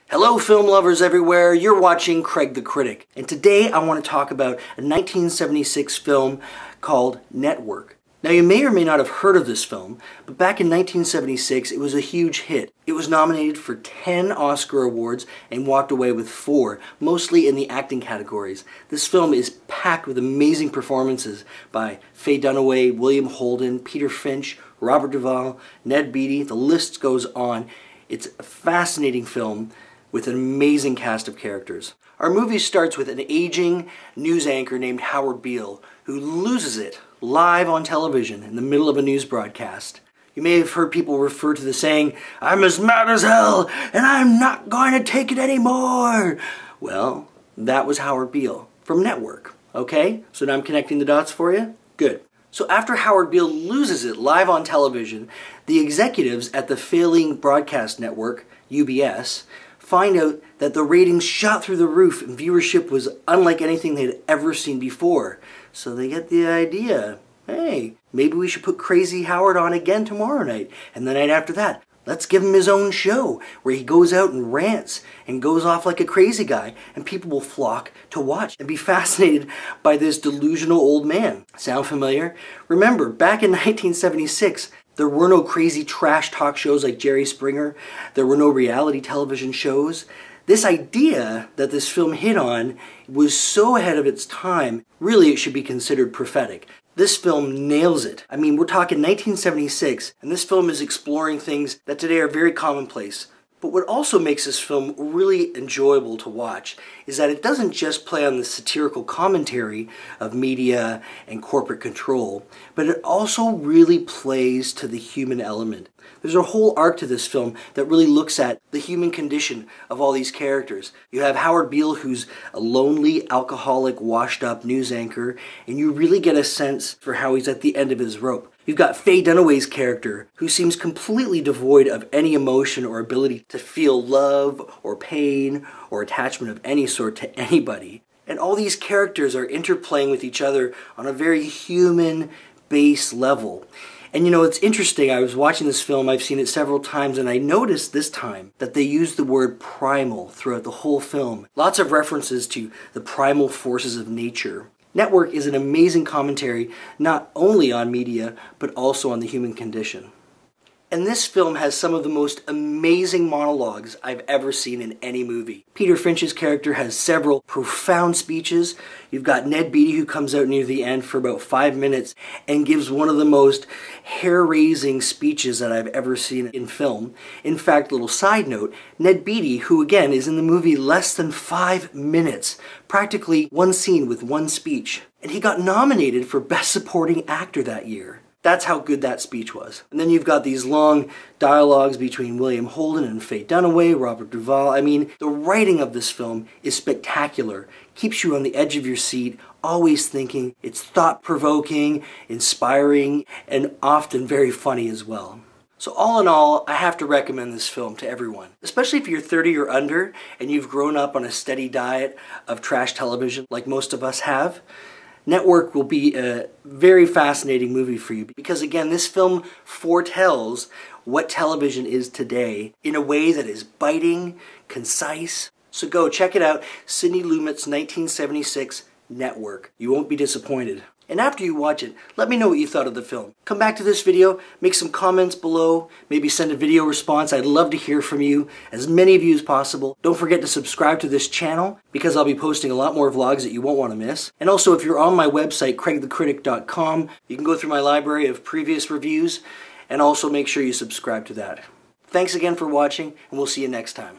Hello film lovers everywhere, you're watching Craig the Critic, and today I want to talk about a 1976 film called Network. Now you may or may not have heard of this film, but back in 1976 it was a huge hit. It was nominated for 10 Oscar awards and walked away with 4, mostly in the acting categories. This film is packed with amazing performances by Faye Dunaway, William Holden, Peter Finch, Robert Duvall, Ned Beatty, the list goes on. It's a fascinating film with an amazing cast of characters. Our movie starts with an aging news anchor named Howard Beale who loses it live on television in the middle of a news broadcast. You may have heard people refer to the saying, "I'm as mad as hell and I'm not going to take it anymore." Well, that was Howard Beale from Network. Okay, so now I'm connecting the dots for you? Good. So after Howard Beale loses it live on television, the executives at the failing broadcast network, UBS, find out that the ratings shot through the roof and viewership was unlike anything they'd ever seen before. So they get the idea, hey, maybe we should put Crazy Howard on again tomorrow night. And the night after that, let's give him his own show where he goes out and rants and goes off like a crazy guy, and people will flock to watch and be fascinated by this delusional old man. Sound familiar? Remember, back in 1976, there were no crazy trash talk shows like Jerry Springer. There were no reality television shows. This idea that this film hit on was so ahead of its time, really it should be considered prophetic. This film nails it. I mean, we're talking 1976, and this film is exploring things that today are very commonplace. But what also makes this film really enjoyable to watch is that it doesn't just play on the satirical commentary of media and corporate control, but it also really plays to the human element. There's a whole arc to this film that really looks at the human condition of all these characters. You have Howard Beale, who's a lonely, alcoholic, washed-up news anchor, and you really get a sense for how he's at the end of his rope. You've got Faye Dunaway's character, who seems completely devoid of any emotion or ability to feel love or pain or attachment of any sort to anybody. And all these characters are interplaying with each other on a very human base level. And you know, it's interesting, I was watching this film, I've seen it several times, and I noticed this time that they used the word primal throughout the whole film. Lots of references to the primal forces of nature. Network is an amazing commentary not only on media, but also on the human condition. And this film has some of the most amazing monologues I've ever seen in any movie. Peter Finch's character has several profound speeches. You've got Ned Beatty, who comes out near the end for about 5 minutes and gives one of the most hair-raising speeches that I've ever seen in film. In fact, little side note, Ned Beatty, who again is in the movie less than 5 minutes, practically one scene with one speech, and he got nominated for Best Supporting Actor that year. That's how good that speech was. And then you've got these long dialogues between William Holden and Faye Dunaway, Robert Duvall. I mean, the writing of this film is spectacular. Keeps you on the edge of your seat, always thinking. It's thought-provoking, inspiring, and often very funny as well. So all in all, I have to recommend this film to everyone. Especially if you're 30 or under and you've grown up on a steady diet of trash television like most of us have. Network will be a very fascinating movie for you because, again, this film foretells what television is today in a way that is biting, concise. So go check it out, Sydney Lumet's 1976 Network. You won't be disappointed. And after you watch it, let me know what you thought of the film. Come back to this video, make some comments below, maybe send a video response. I'd love to hear from you, as many of you as possible. Don't forget to subscribe to this channel because I'll be posting a lot more vlogs that you won't want to miss. And also, if you're on my website, craigthecritic.com, you can go through my library of previous reviews and also make sure you subscribe to that. Thanks again for watching, and we'll see you next time.